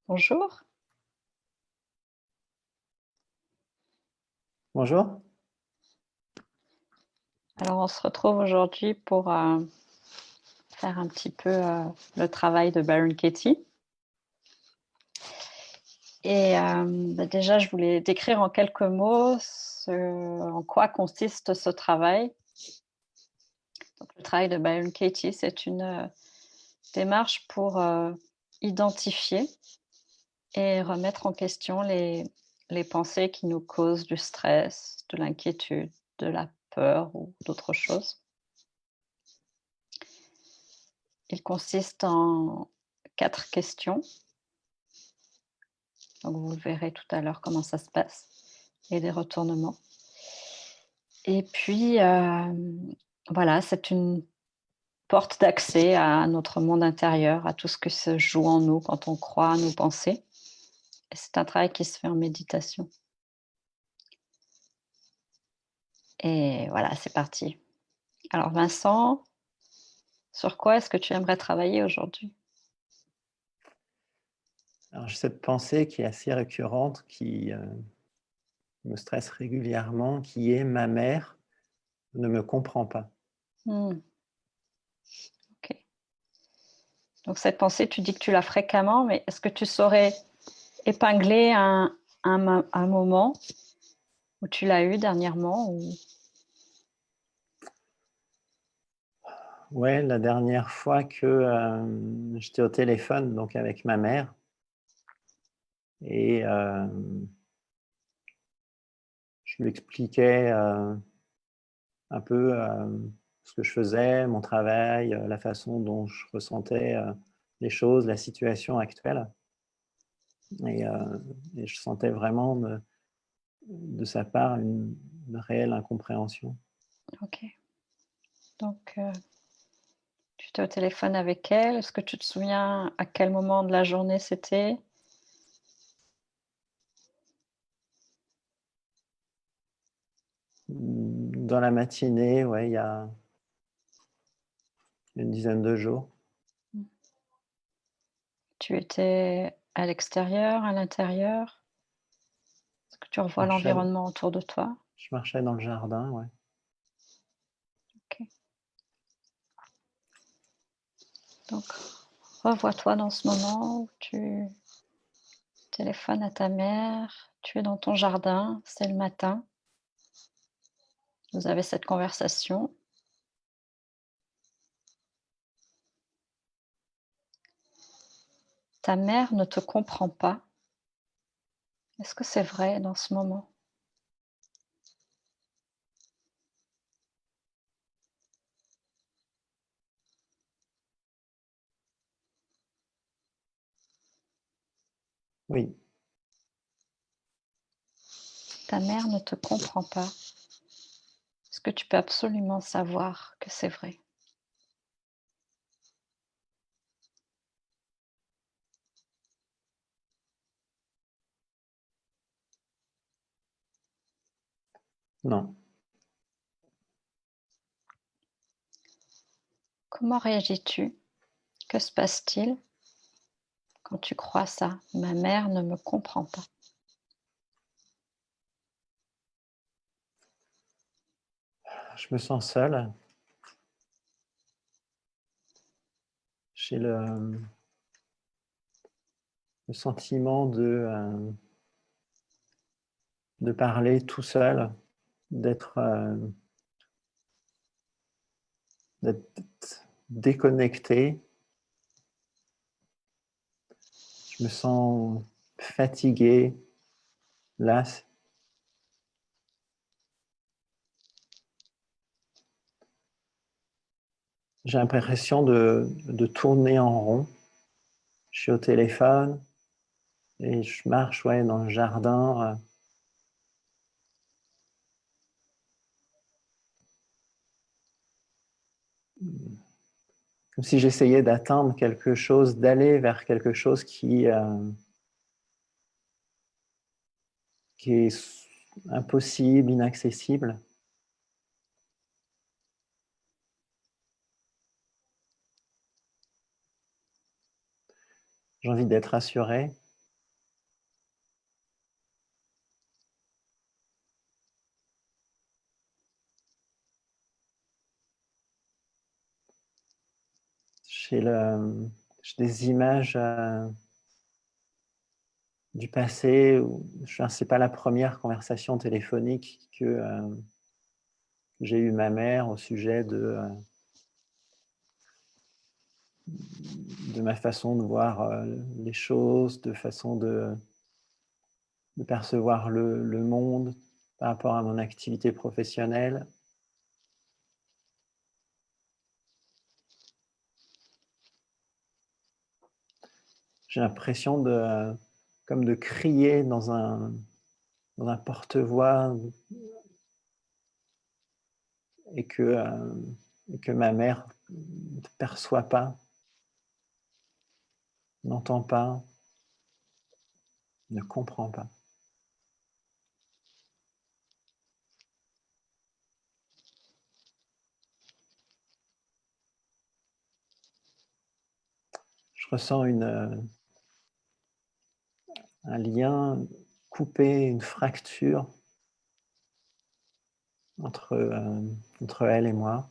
Bonjour. Bonjour. Alors, on se retrouve aujourd'hui pour faire un petit peu le travail de Byron Katie. Et déjà, je voulais décrire en quelques mots en quoi consiste ce travail. Donc, le travail de Byron Katie, c'est une démarche pour identifier et remettre en question les pensées qui nous causent du stress, de l'inquiétude, de la peur ou d'autres choses. Il consiste en 4 questions, donc vous le verrez tout à l'heure comment ça se passe, et des retournements. Et puis, voilà, c'est une porte d'accès à notre monde intérieur, à tout ce que se joue en nous quand on croit à nos pensées. Et c'est un travail qui se fait en méditation. Et voilà, c'est parti. Alors Vincent, sur quoi est-ce que tu aimerais travailler aujourd'hui? Alors, j'ai cette pensée qui est assez récurrente, qui me stresse régulièrement, qui est: ma mère ne me comprend pas. Mmh, OK. Donc cette pensée, tu dis que tu l'as fréquemment, mais est-ce que tu saurais épingler un moment où tu l'as eu dernièrement ou Ouais, la dernière fois que j'étais au téléphone donc avec ma mère et je lui expliquais un peu ce que je faisais, mon travail, la façon dont je ressentais les choses, la situation actuelle. Et, euh, et je sentais vraiment de sa part une réelle incompréhension. OK. Donc tu étais au téléphone avec elle. Est-ce que tu te souviens à quel moment de la journée c'était? Dans la matinée, ouais, il y a une dizaine de jours. Mmh. Tu étais à l'extérieur, à l'intérieur? Est-ce que tu Je revois marchais, l'environnement autour de toi? je marchais dans le jardin, ouais. OK. Donc revois-toi dans ce moment où tu téléphones à ta mère, tu es dans ton jardin, c'est le matin, vous avez cette conversation. Ta mère ne te comprend pas. Est-ce que c'est vrai dans ce moment? Oui, Ta mère ne te comprend pas. Est-ce que tu peux absolument savoir que c'est vrai? non. Comment réagis-tu? Que se passe-t-il quand tu crois ça? Ma mère ne me comprend pas. Je me sens seul. J'ai le sentiment de parler tout seul, d'être d'être déconnecté. Je me sens fatigué, las. J'ai l'impression de tourner en rond. Je suis au téléphone et je marche, ouais, dans le jardin. Comme si j'essayais d'atteindre quelque chose, d'aller vers quelque chose qui est impossible, inaccessible. J'ai envie d'être rassuré. j'ai des images du passé. C'est pas la première conversation téléphonique que j'ai eu ma mère au sujet de ma façon de voir les choses, de façon de percevoir le monde par rapport à mon activité professionnelle. J'ai l'impression comme de crier dans un porte-voix et que ma mère ne perçoit pas, n'entend pas, ne comprend pas. Je ressens un lien coupé, une fracture entre elle et moi.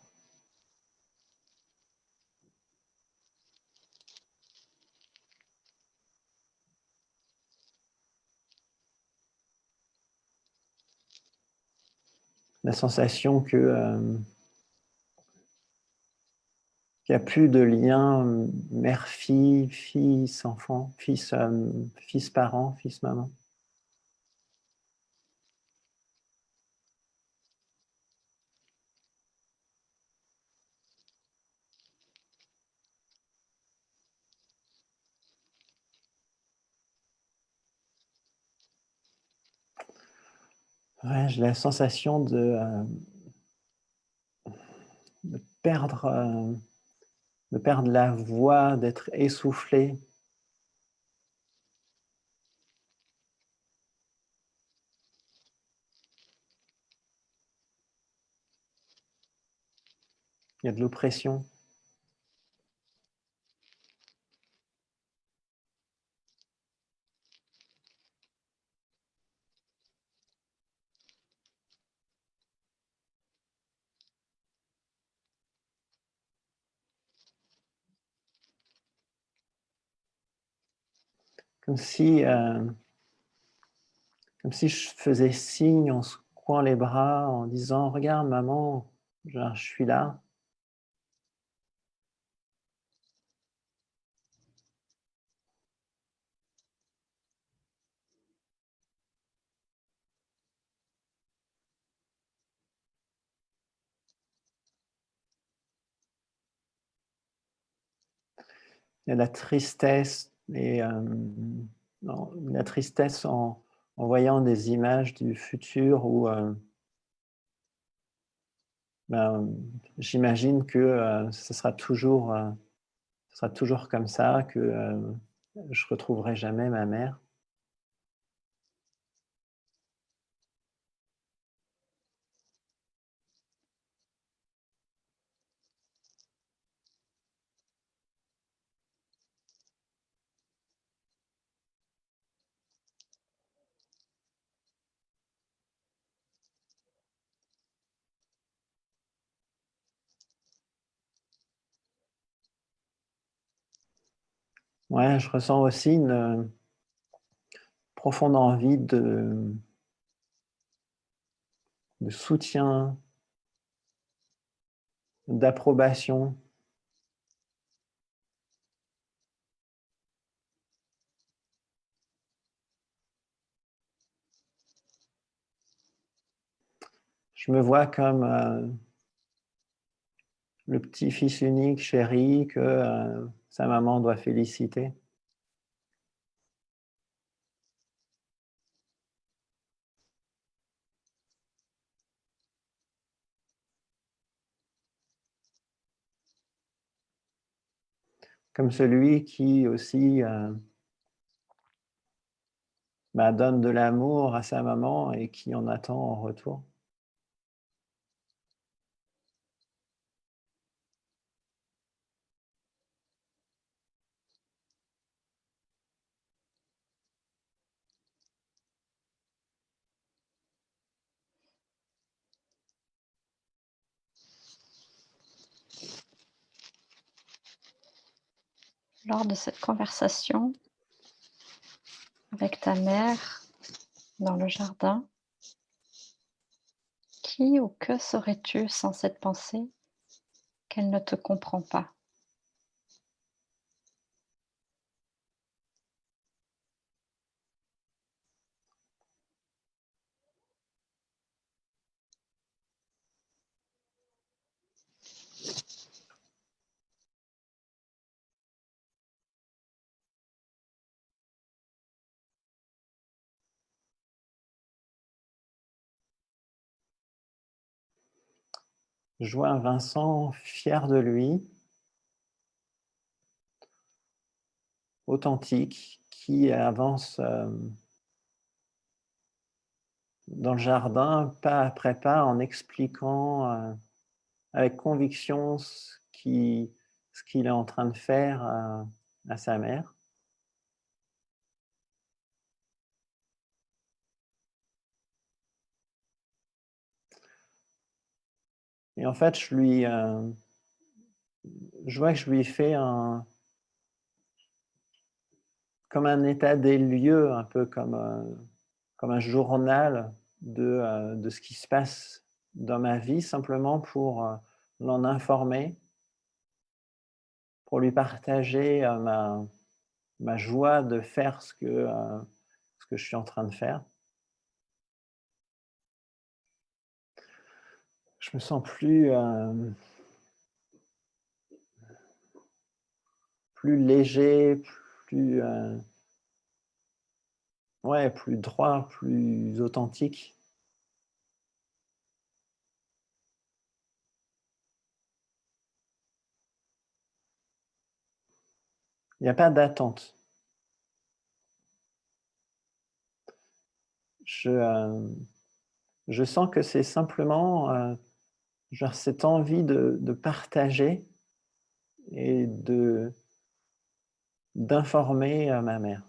La sensation qu'il n'y a plus de lien mère-fille, fils-enfant, fils-parent, fils-maman. Ouais, j'ai la sensation de perdre la voix, d'être essoufflé. Il y a de l'oppression. Comme si, comme si je faisais signe en secouant les bras, en disant « Regarde maman, je suis là ». Il y a la tristesse la tristesse en voyant des images du futur où ben, j'imagine que ce sera toujours comme ça, que je retrouverai jamais ma mère. Ouais, je ressens aussi une profonde envie de soutien, d'approbation. Je me vois comme le petit fils unique chéri que sa maman doit féliciter. Comme celui qui aussi donne de l'amour à sa maman et qui en attend en retour. lors de cette conversation avec ta mère dans le jardin, qui ou que serais-tu sans cette pensée qu'elle ne te comprend pas? Je vois un Vincent fier de lui, authentique, qui avance dans le jardin, pas après pas, en expliquant avec conviction ce qu'il est en train de faire à sa mère. Et en fait, je vois que je lui fais comme un état des lieux, un peu comme un journal de ce qui se passe dans ma vie, simplement pour l'en informer, pour lui partager ma joie de faire ce que je suis en train de faire. Je me sens plus léger, plus, ouais, plus droit, plus authentique. Il n'y a pas d'attente. Je, euh, je sens que c'est simplement genre cette envie de partager et d'informer ma mère.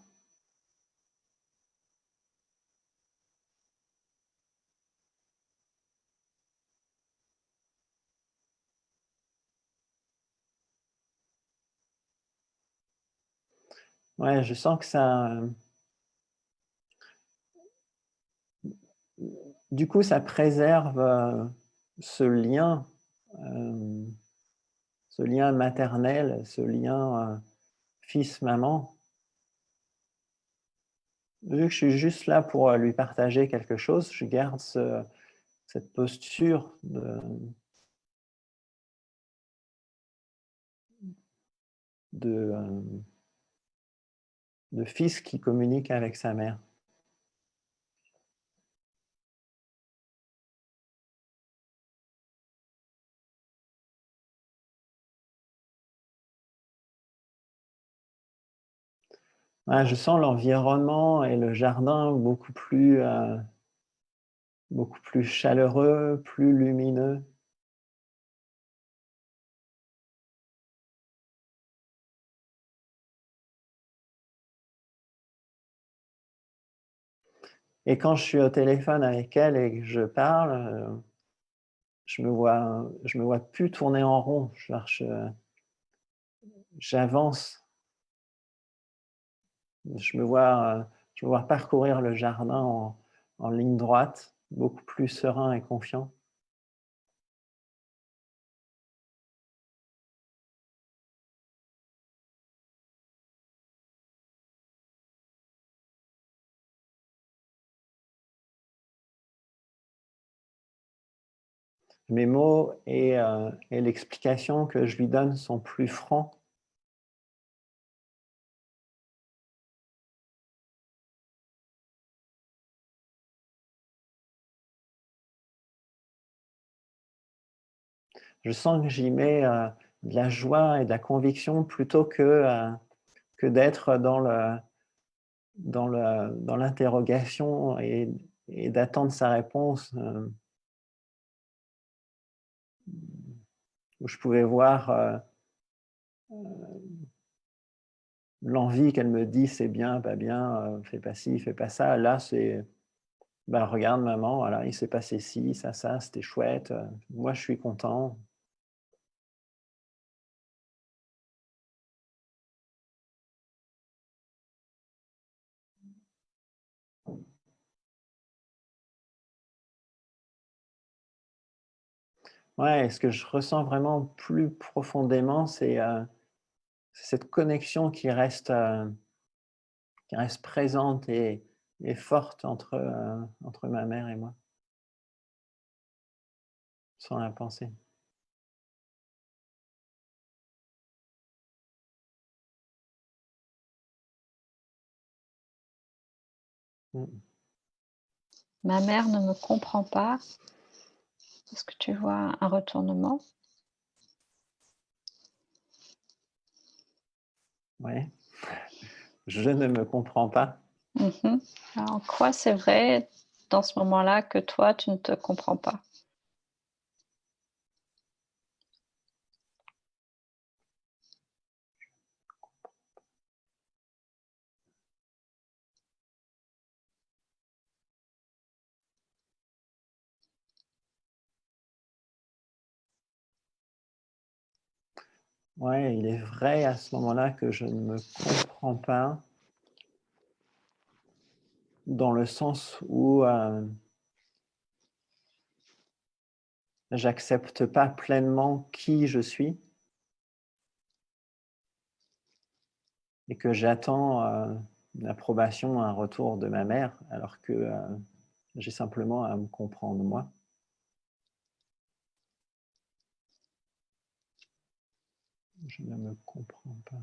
Ouais, je sens que du coup, ça préserve ce lien, euh, ce lien maternel, ce lien fils-maman. Vu que je suis juste là pour lui partager quelque chose, je garde cette posture de, euh, de fils qui communique avec sa mère. Ouais, je sens l'environnement et le jardin beaucoup plus chaleureux, plus lumineux. Et quand je suis au téléphone avec elle et que je parle, je me vois plus tourner en rond. J'avance. Je me vois parcourir le jardin en ligne droite, beaucoup plus serein et confiant. Mes mots et l'explication que je lui donne sont plus francs. Je sens que j'y mets de la joie et de la conviction plutôt que d'être dans l'interrogation et d'attendre sa réponse, où je pouvais voir l'envie qu'elle me dit c'est bien, pas bien, fais pas ci, fais pas ça. Là, c'est bah, regarde maman, voilà, il s'est passé ci, ça, c'était chouette. Moi, je suis content. Ouais, ce que je ressens vraiment plus profondément, c'est cette connexion qui reste présente et forte entre ma mère et moi, sans la penser. Mmh. Ma mère ne me comprend pas. Est-ce que tu vois un retournement? Ouais. Je ne me comprends pas. Mmh. Alors, en quoi c'est vrai dans ce moment-là que toi, tu ne te comprends pas? Ouais, il est vrai à ce moment-là que je ne me comprends pas dans le sens où, j'accepte pas pleinement qui je suis et que j'attends, une approbation, un retour de ma mère alors que, j'ai simplement à me comprendre moi. Je ne me comprends pas.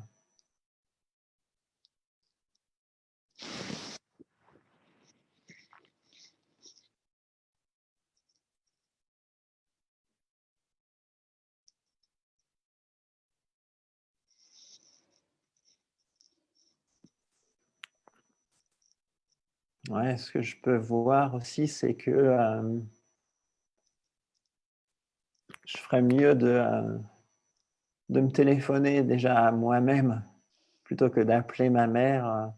Ouais, ce que je peux voir aussi, c'est que, je ferais mieux de me téléphoner déjà à moi-même plutôt que d'appeler ma mère,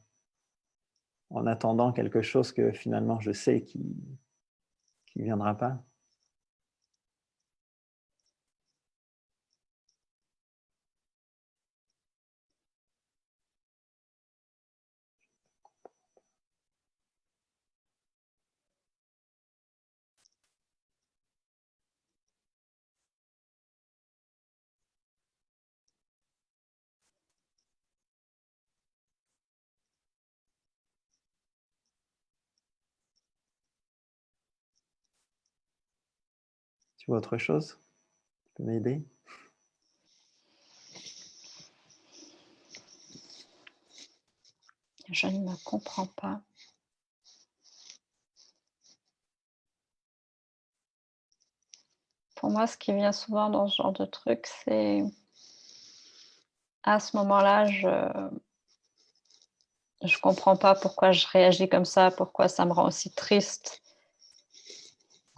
en attendant quelque chose que finalement je sais qui viendra pas. Tu vois autre chose? Tu peux m'aider? Je ne me comprends pas. Pour moi, ce qui vient souvent dans ce genre de truc, c'est à ce moment-là, je comprends pas pourquoi je réagis comme ça, pourquoi ça me rend aussi triste,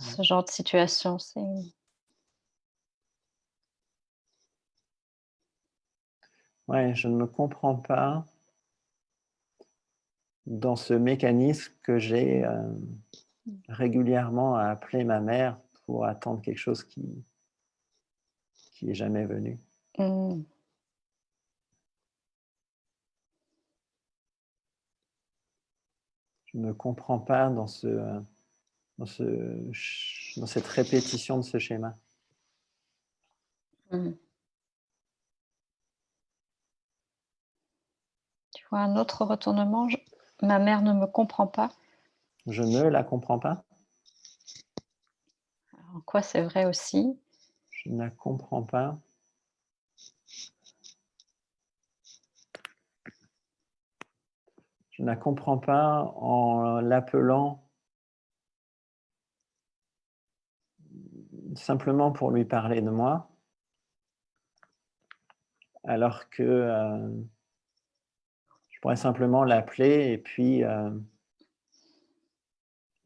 Ouais. ce genre de situation. C'est Ouais, je ne me comprends pas dans ce mécanisme que j'ai, régulièrement à appeler ma mère pour attendre quelque chose qui est jamais venu. mmh, Je ne me comprends pas dans cette répétition de ce schéma. mmh. Tu vois un autre retournement, ma mère ne me comprend pas. Je ne la comprends pas, En quoi c'est vrai aussi? je ne la comprends pas, je ne la comprends pas en l'appelant simplement pour lui parler de moi, alors que, je pourrais simplement l'appeler et puis,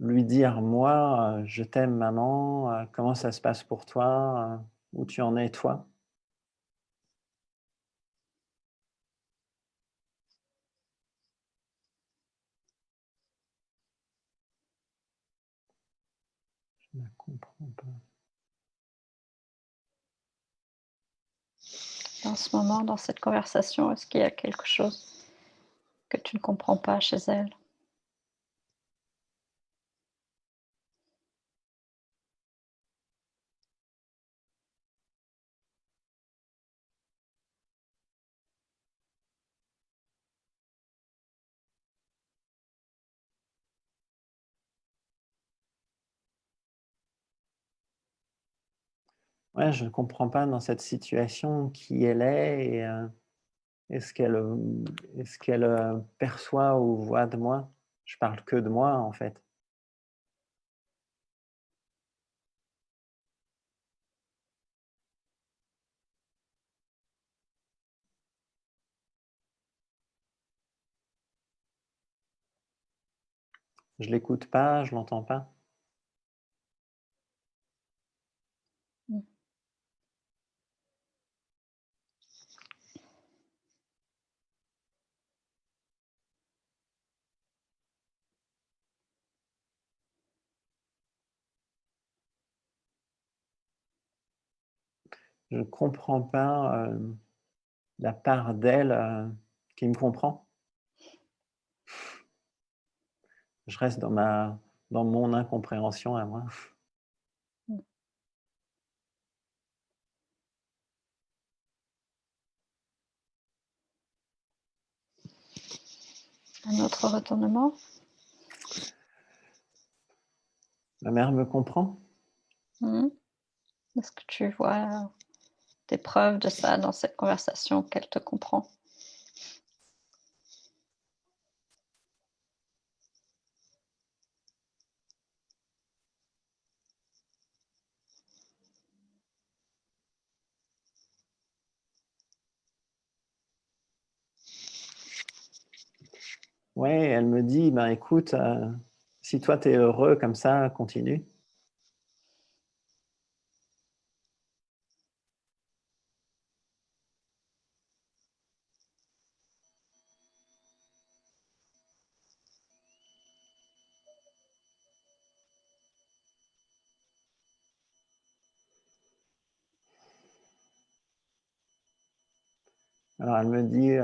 lui dire: «Moi, je t'aime maman, comment ça se passe pour toi? Où tu en es toi?» Je ne comprends pas. Dans ce moment, dans cette conversation, est-ce qu'il y a quelque chose que tu ne comprends pas chez elle? Ouais, je ne comprends pas dans cette situation qui elle est et est-ce qu'elle, perçoit ou voit de moi? Je parle que de moi, en fait. Je l'écoute pas, je l'entends pas. Mmh. Je ne comprends pas, la part d'elle, qui me comprend. Je reste dans mon incompréhension à moi. Mmh. Un autre retournement? Ma mère me comprend? Mmh. Est-ce que tu vois des preuves de ça dans cette conversation, qu'elle te comprend? Ouais, elle me dit: «Ben, écoute, si toi tu es heureux comme ça, continue». Alors elle me dit,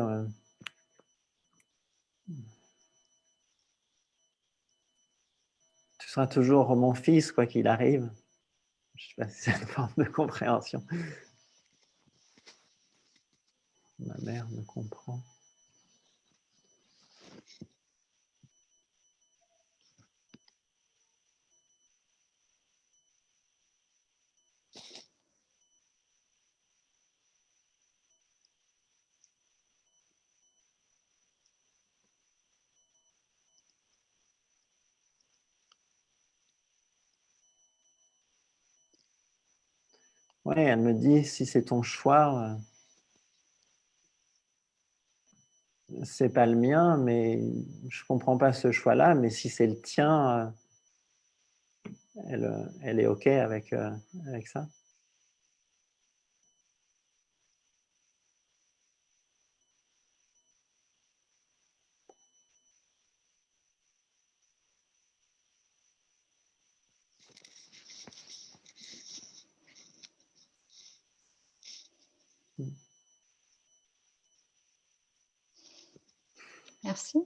«Tu seras toujours mon fils quoi qu'il arrive». Je sais pas si c'est une forme de compréhension. Ma mère me comprend. Ouais, elle me dit: «Si c'est ton choix, c'est pas le mien, mais je comprends pas ce choix-là, mais si c'est le tien, elle est OK avec ça». Mmh. Merci,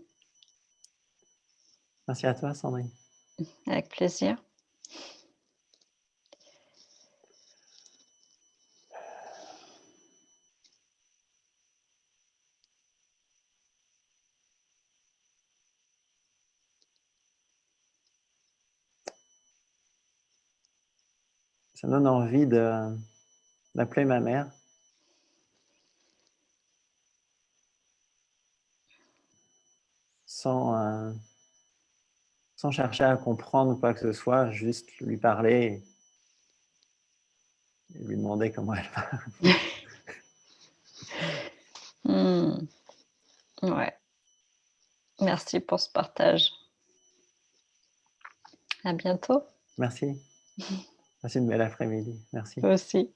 Merci à toi Sandrine. avec plaisir. Ça me donne envie d'appeler ma mère. Sans, sans chercher à comprendre quoi que ce soit, juste lui parler et lui demander comment elle va. Mmh. Ouais, merci pour ce partage. À bientôt. Merci. Passe une belle après-midi. Merci. Toi aussi.